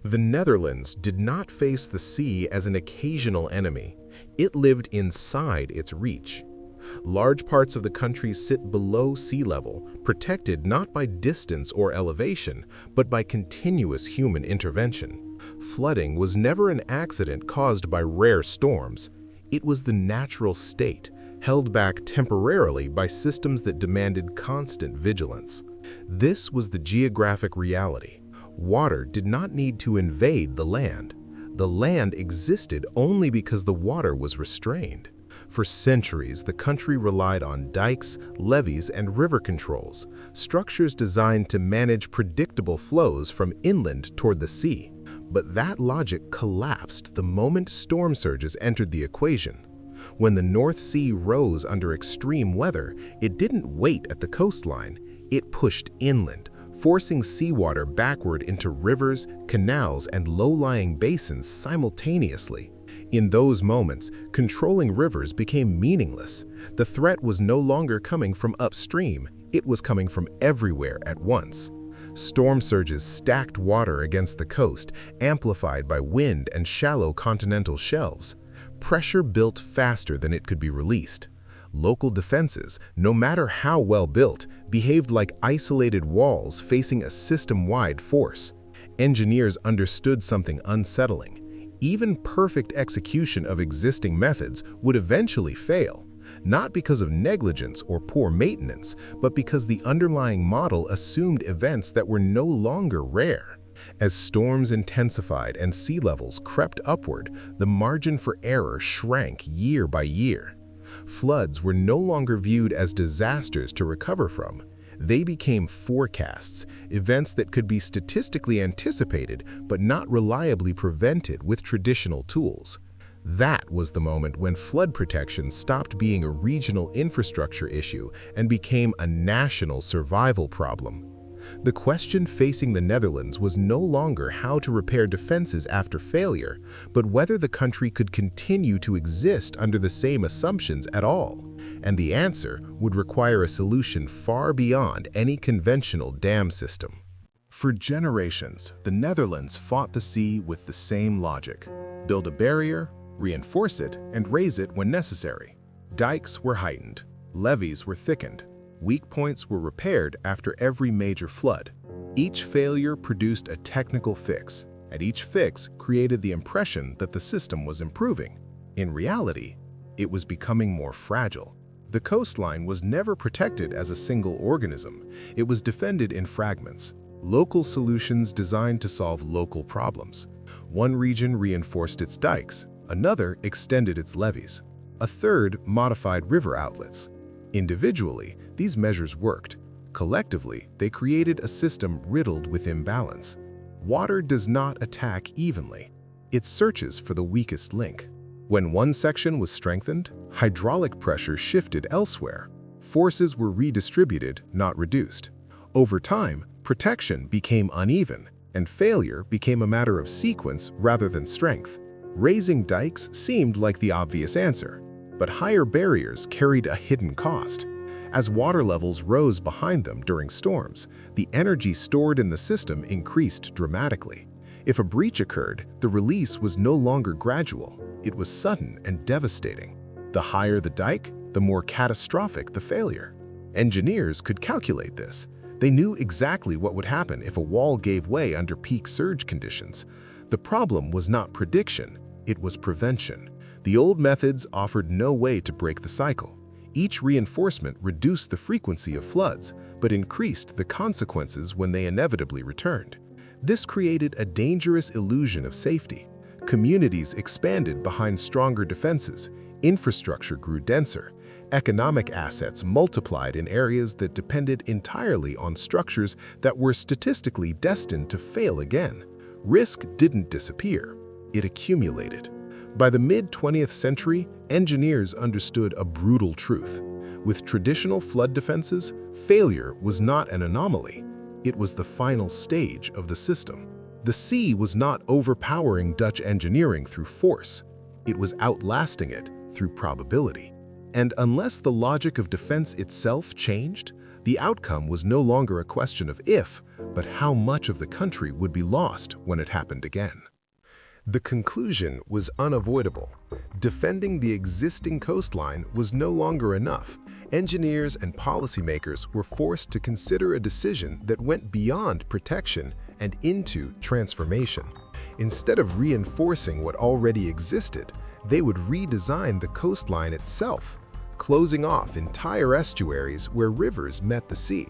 The Netherlands did not face the sea as an occasional enemy. It lived inside its reach. Large parts of the country sit below sea level, protected not by distance or elevation, but by continuous human intervention. Flooding was never an accident caused by rare storms. It was the natural state, held back temporarily by systems that demanded constant vigilance. This was the geographic reality. Water did not need to invade the land. The land existed only because the water was restrained. For centuries, the country relied on dikes, levees, and river controls, structures designed to manage predictable flows from inland toward the sea. But that logic collapsed the moment storm surges entered the equation. When the North Sea rose under extreme weather, it didn't wait at the coastline. It pushed inland, forcing seawater backward into rivers, canals, and low-lying basins simultaneously. In those moments, controlling rivers became meaningless. The threat was no longer coming from upstream, it was coming from everywhere at once. Storm surges stacked water against the coast, amplified by wind and shallow continental shelves. Pressure built faster than it could be released. Local defenses, no matter how well built, behaved like isolated walls facing a system-wide force. Engineers understood something unsettling. Even perfect execution of existing methods would eventually fail, not because of negligence or poor maintenance, but because the underlying model assumed events that were no longer rare. As storms intensified and sea levels crept upward, the margin for error shrank year by year. Floods were no longer viewed as disasters to recover from. They became forecasts, events that could be statistically anticipated but not reliably prevented with traditional tools. That was the moment when flood protection stopped being a regional infrastructure issue and became a national survival problem. The question facing the Netherlands was no longer how to repair defenses after failure, but whether the country could continue to exist under the same assumptions at all. And the answer would require a solution far beyond any conventional dam system. For generations, the Netherlands fought the sea with the same logic. Build a barrier, reinforce it, and raise it when necessary. Dikes were heightened, levees were thickened, weak points were repaired after every major flood. Each failure produced a technical fix, and each fix created the impression that the system was improving. In reality, it was becoming more fragile. The coastline was never protected as a single organism. It was defended in fragments, local solutions designed to solve local problems. One region reinforced its dikes, another extended its levees, a third modified river outlets. Individually, these measures worked. Collectively, they created a system riddled with imbalance. Water does not attack evenly. It searches for the weakest link. When one section was strengthened, hydraulic pressure shifted elsewhere. Forces were redistributed, not reduced. Over time, protection became uneven, and failure became a matter of sequence rather than strength. Raising dikes seemed like the obvious answer, but higher barriers carried a hidden cost. As water levels rose behind them during storms, the energy stored in the system increased dramatically. If a breach occurred, the release was no longer gradual. It was sudden and devastating. The higher the dike, the more catastrophic the failure. Engineers could calculate this. They knew exactly what would happen if a wall gave way under peak surge conditions. The problem was not prediction, it was prevention. The old methods offered no way to break the cycle. Each reinforcement reduced the frequency of floods, but increased the consequences when they inevitably returned. This created a dangerous illusion of safety. Communities expanded behind stronger defenses, infrastructure grew denser, economic assets multiplied in areas that depended entirely on structures that were statistically destined to fail again. Risk didn't disappear, it accumulated. By the mid-20th century, engineers understood a brutal truth. With traditional flood defenses, failure was not an anomaly. It was the final stage of the system. The sea was not overpowering Dutch engineering through force. It was outlasting it through probability. And unless the logic of defense itself changed, The outcome was no longer a question of if, but how much of the country would be lost when it happened again. The conclusion was unavoidable. Defending the existing coastline was no longer enough. Engineers and policymakers were forced to consider a decision that went beyond protection and into transformation. Instead of reinforcing what already existed, they would redesign the coastline itself, closing off entire estuaries where rivers met the sea.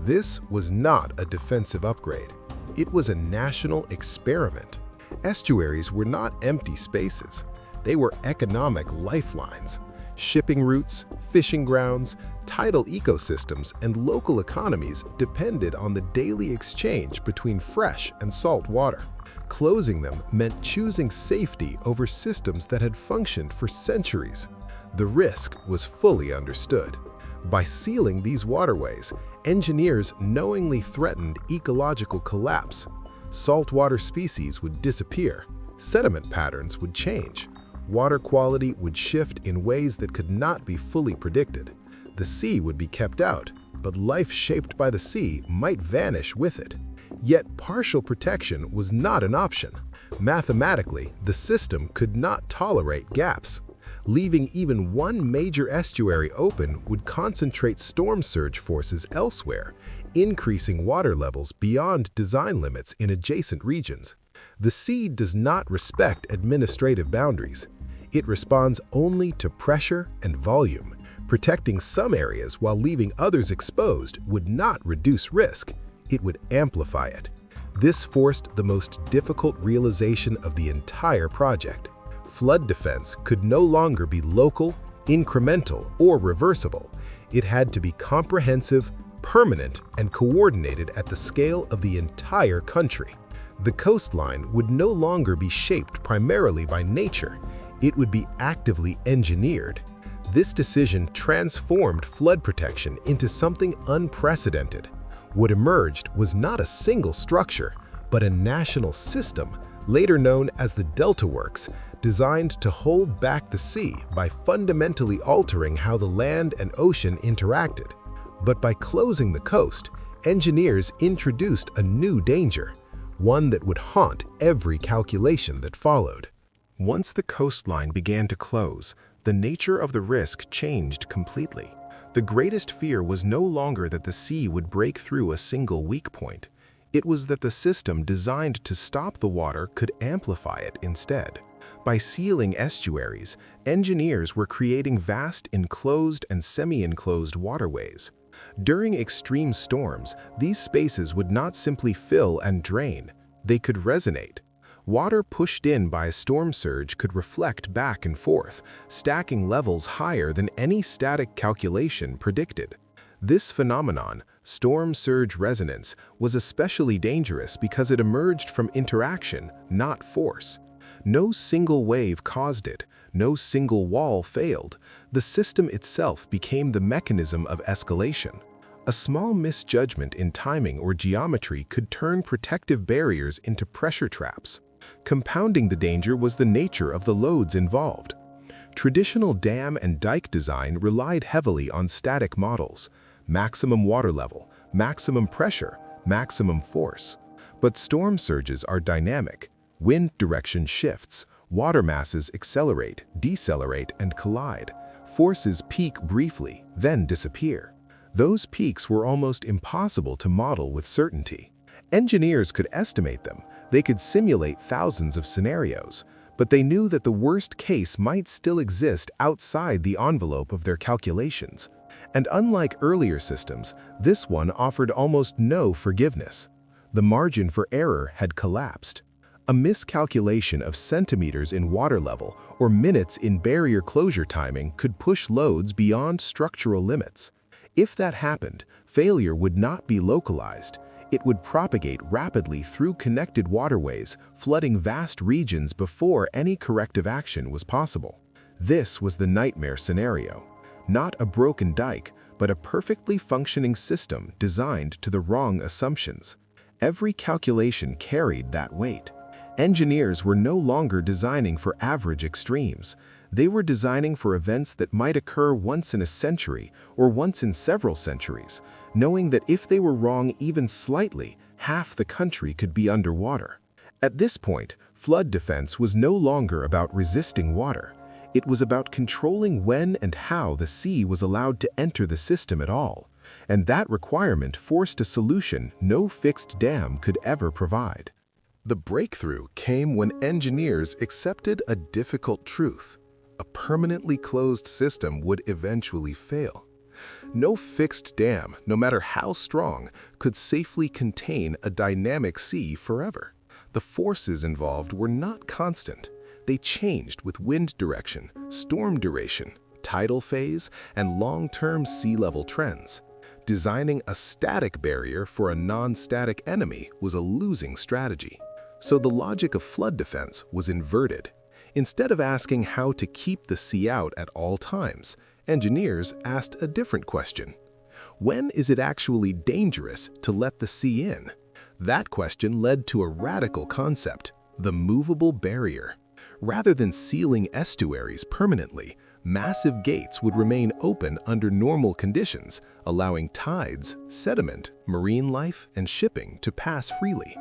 This was not a defensive upgrade. It was a national experiment. Estuaries were not empty spaces. They were economic lifelines. Shipping routes, fishing grounds, tidal ecosystems, and local economies depended on the daily exchange between fresh and salt water. Closing them meant choosing safety over systems that had functioned for centuries. The risk was fully understood. By sealing these waterways, engineers knowingly threatened ecological collapse. Saltwater species would disappear, sediment patterns would change, water quality would shift in ways that could not be fully predicted. The sea would be kept out, but life shaped by the sea might vanish with it. Yet partial protection was not an option. Mathematically, the system could not tolerate gaps. Leaving even one major estuary open would concentrate storm surge forces elsewhere, increasing water levels beyond design limits in adjacent regions. The sea does not respect administrative boundaries. It responds only to pressure and volume. Protecting some areas while leaving others exposed would not reduce risk. It would amplify it. This forced the most difficult realization of the entire project. Flood defense could no longer be local, incremental, or reversible. It had to be comprehensive, permanent, and coordinated at the scale of the entire country. The coastline would no longer be shaped primarily by nature. It would be actively engineered. This decision transformed flood protection into something unprecedented. What emerged was not a single structure, but a national system, later known as the Delta Works, designed to hold back the sea by fundamentally altering how the land and ocean interacted. But by closing the coast, engineers introduced a new danger, one that would haunt every calculation that followed. Once the coastline began to close, the nature of the risk changed completely. The greatest fear was no longer that the sea would break through a single weak point. It was that the system designed to stop the water could amplify it instead. By sealing estuaries, engineers were creating vast enclosed and semi-enclosed waterways. During extreme storms, these spaces would not simply fill and drain, they could resonate. Water pushed in by a storm surge could reflect back and forth, stacking levels higher than any static calculation predicted. This phenomenon, storm surge resonance, was especially dangerous because it emerged from interaction, not force. No single wave caused it, no single wall failed. The system itself became the mechanism of escalation. A small misjudgment in timing or geometry could turn protective barriers into pressure traps. Compounding the danger was the nature of the loads involved. Traditional dam and dike design relied heavily on static models: maximum water level, maximum pressure, maximum force. But storm surges are dynamic. Wind direction shifts, water masses accelerate, decelerate, and collide. Forces peak briefly, then disappear. Those peaks were almost impossible to model with certainty. Engineers could estimate them, they could simulate thousands of scenarios, but they knew that the worst case might still exist outside the envelope of their calculations. And unlike earlier systems, this one offered almost no forgiveness. The margin for error had collapsed. A miscalculation of centimeters in water level or minutes in barrier closure timing could push loads beyond structural limits. If that happened, failure would not be localized. It would propagate rapidly through connected waterways, flooding vast regions before any corrective action was possible. This was the nightmare scenario. Not a broken dike, but a perfectly functioning system designed to the wrong assumptions. Every calculation carried that weight. Engineers were no longer designing for average extremes. They were designing for events that might occur once in a century or once in several centuries, knowing that if they were wrong even slightly, half the country could be underwater. At this point, flood defense was no longer about resisting water. It was about controlling when and how the sea was allowed to enter the system at all. And that requirement forced a solution no fixed dam could ever provide. The breakthrough came when engineers accepted a difficult truth. A permanently closed system would eventually fail. No fixed dam, no matter how strong, could safely contain a dynamic sea forever. The forces involved were not constant. They changed with wind direction, storm duration, tidal phase, and long-term sea level trends. Designing a static barrier for a non-static enemy was a losing strategy. So the logic of flood defense was inverted. Instead of asking how to keep the sea out at all times, engineers asked a different question. When is it actually dangerous to let the sea in? That question led to a radical concept, the movable barrier. Rather than sealing estuaries permanently, massive gates would remain open under normal conditions, allowing tides, sediment, marine life, and shipping to pass freely.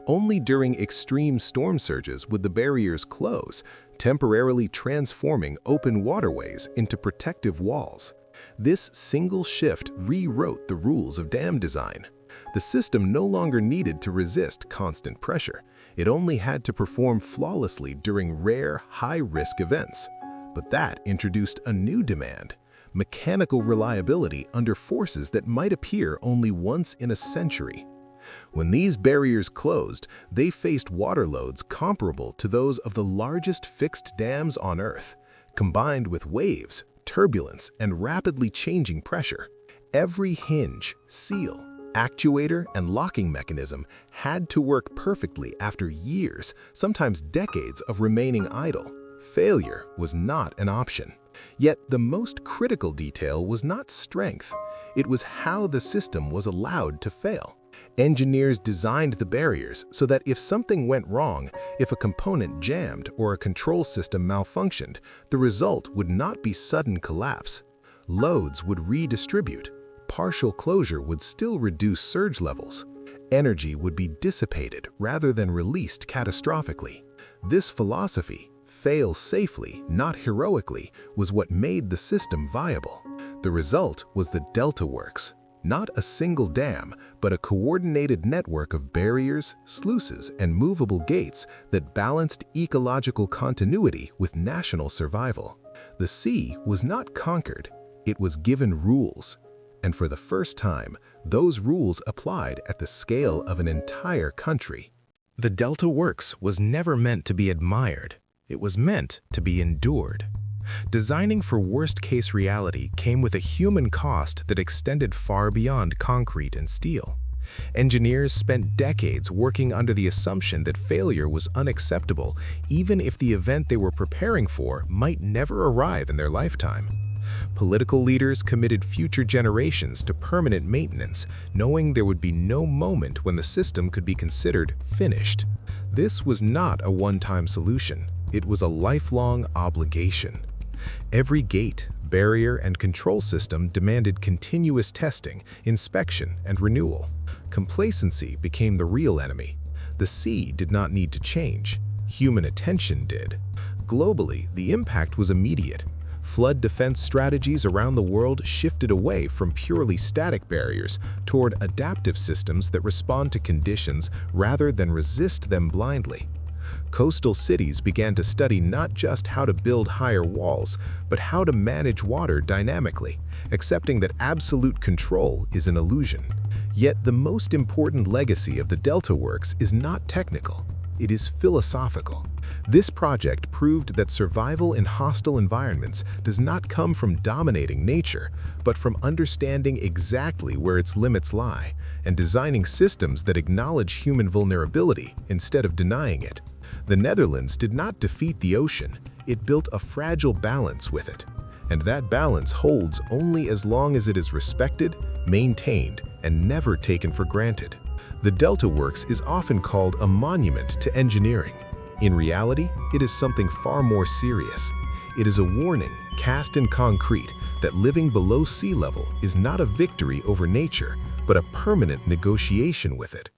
Only during extreme storm surges would the barriers close, temporarily transforming open waterways into protective walls. This single shift rewrote the rules of dam design. The system no longer needed to resist constant pressure. It only had to perform flawlessly during rare, high-risk events. But that introduced a new demand: mechanical reliability under forces that might appear only once in a century. When these barriers closed, they faced water loads comparable to those of the largest fixed dams on Earth. Combined with waves, turbulence, and rapidly changing pressure, every hinge, seal, actuator, and locking mechanism had to work perfectly after years, sometimes decades, of remaining idle. Failure was not an option. Yet the most critical detail was not strength. It was how the system was allowed to fail. Engineers designed the barriers so that if something went wrong, if a component jammed or a control system malfunctioned, the result would not be sudden collapse. Loads would redistribute. Partial closure would still reduce surge levels. Energy would be dissipated rather than released catastrophically. This philosophy, fail safely, not heroically, was what made the system viable. The result was the Delta Works. Not a single dam, but a coordinated network of barriers, sluices, and movable gates that balanced ecological continuity with national survival. The sea was not conquered, it was given rules. And for the first time, those rules applied at the scale of an entire country. The Delta Works was never meant to be admired. It was meant to be endured. Designing for worst-case reality came with a human cost that extended far beyond concrete and steel. Engineers spent decades working under the assumption that failure was unacceptable, even if the event they were preparing for might never arrive in their lifetime. Political leaders committed future generations to permanent maintenance, knowing there would be no moment when the system could be considered finished. This was not a one-time solution. It was a lifelong obligation. Every gate, barrier, and control system demanded continuous testing, inspection, and renewal. Complacency became the real enemy. The sea did not need to change. Human attention did. Globally, the impact was immediate. Flood defense strategies around the world shifted away from purely static barriers toward adaptive systems that respond to conditions rather than resist them blindly. Coastal cities began to study not just how to build higher walls, but how to manage water dynamically, accepting that absolute control is an illusion. Yet the most important legacy of the Delta Works is not technical, it is philosophical. This project proved that survival in hostile environments does not come from dominating nature, but from understanding exactly where its limits lie, and designing systems that acknowledge human vulnerability instead of denying it. The Netherlands did not defeat the ocean, it built a fragile balance with it. And that balance holds only as long as it is respected, maintained, and never taken for granted. The Delta Works is often called a monument to engineering. In reality, it is something far more serious. it is a warning, cast in concrete, that living below sea level is not a victory over nature, but a permanent negotiation with it.